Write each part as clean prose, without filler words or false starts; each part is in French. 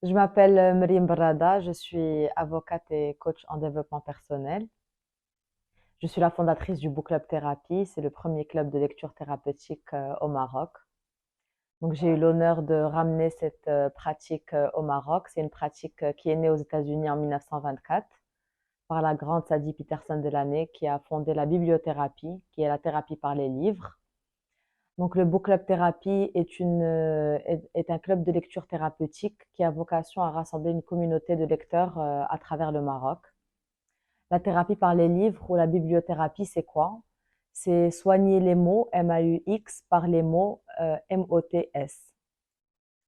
Je m'appelle Mrim Brada, je suis avocate et coach en développement personnel. Je suis la fondatrice du Book Club Thérapie, c'est le premier club de lecture thérapeutique au Maroc. Donc j'ai eu l'honneur de ramener cette pratique au Maroc. C'est une pratique qui est née aux États-Unis en 1924 par la grande Sadie Peterson Delaney qui a fondé la bibliothérapie, qui est la thérapie par les livres. Donc, le Book Club Thérapie est un club de lecture thérapeutique qui a vocation à rassembler une communauté de lecteurs à travers le Maroc. La thérapie par les livres ou la bibliothérapie, c'est quoi? C'est soigner les mots, M-A-U-X, par les mots, M-O-T-S.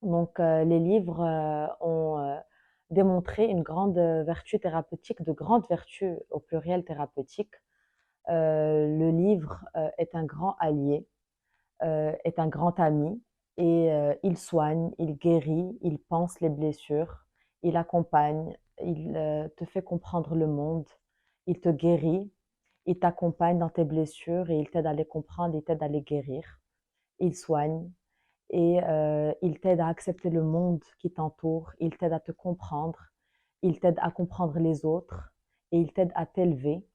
Donc, les livres ont démontré une grande vertu thérapeutique, de grandes vertus au pluriel thérapeutique. Le livre est un grand allié, est un grand ami et il soigne, il guérit, il pense les blessures, il accompagne, il te fait comprendre le monde, il te guérit, il t'accompagne dans tes blessures et il t'aide à les comprendre, il t'aide à les guérir. Il soigne et il t'aide à accepter le monde qui t'entoure, il t'aide à te comprendre, il t'aide à comprendre les autres et il t'aide à t'élever.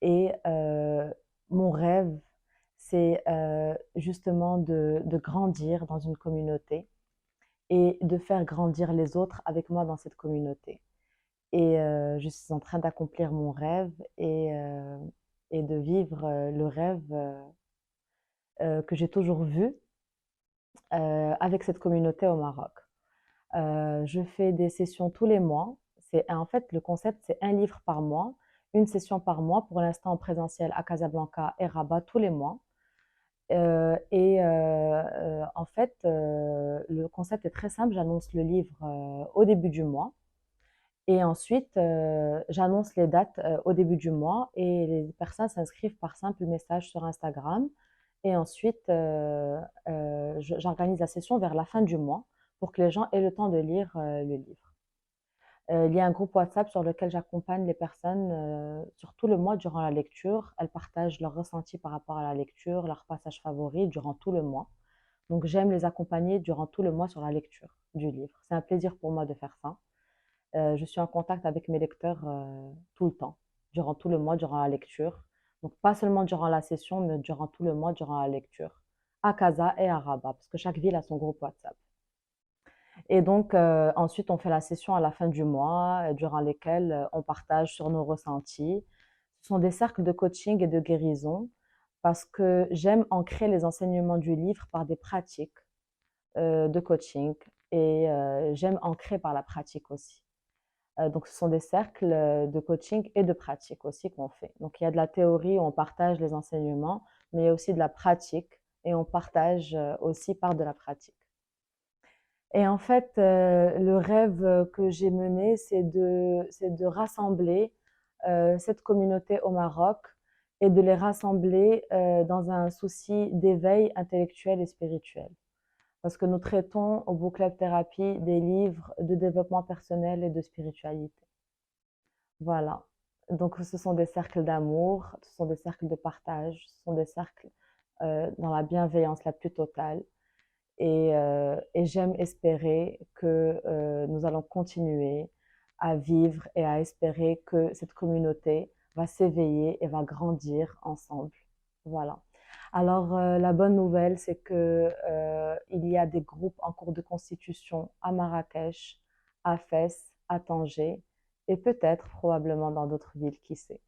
Et mon rêve, c'est justement de grandir dans une communauté et de faire grandir les autres avec moi dans cette communauté. Et je suis en train d'accomplir mon rêve et de vivre le rêve que j'ai toujours vu avec cette communauté au Maroc. Je fais des sessions tous les mois. En fait, le concept, c'est un livre par mois, une session par mois, pour l'instant en présentiel à Casablanca et Rabat tous les mois. En fait, le concept est très simple. J'annonce le livre au début du mois. Et ensuite, j'annonce les dates au début du mois et les personnes s'inscrivent par simple message sur Instagram. Et ensuite, j'organise la session vers la fin du mois pour que les gens aient le temps de lire le livre. Il y a un groupe WhatsApp sur lequel j'accompagne les personnes sur tout le mois durant la lecture. Elles partagent leurs ressentis par rapport à la lecture, leurs passages favoris durant tout le mois. Donc j'aime les accompagner durant tout le mois sur la lecture du livre. C'est un plaisir pour moi de faire ça. Je suis en contact avec mes lecteurs tout le temps, durant tout le mois, durant la lecture. Donc pas seulement durant la session, mais durant tout le mois, durant la lecture, à Casa et à Rabat, parce que chaque ville a son groupe WhatsApp. Et donc, ensuite, on fait la session à la fin du mois, durant lesquelles on partage sur nos ressentis. Ce sont des cercles de coaching et de guérison parce que j'aime ancrer les enseignements du livre par des pratiques de coaching et j'aime ancrer par la pratique aussi. Donc, ce sont des cercles de coaching et de pratique aussi qu'on fait. Donc, il y a de la théorie où on partage les enseignements, mais il y a aussi de la pratique et on partage aussi par de la pratique. Et en fait, le rêve que j'ai mené, c'est de rassembler cette communauté au Maroc et de les rassembler dans un souci d'éveil intellectuel et spirituel. Parce que nous traitons au Book Club Thérapie des livres de développement personnel et de spiritualité. Voilà. Donc, ce sont des cercles d'amour, ce sont des cercles de partage, ce sont des cercles dans la bienveillance la plus totale. Et j'aime espérer que nous allons continuer à vivre et à espérer que cette communauté va s'éveiller et va grandir ensemble. Voilà. Alors, la bonne nouvelle, c'est que il y a des groupes en cours de constitution à Marrakech, à Fès, à Tanger et peut-être probablement dans d'autres villes, qui sait.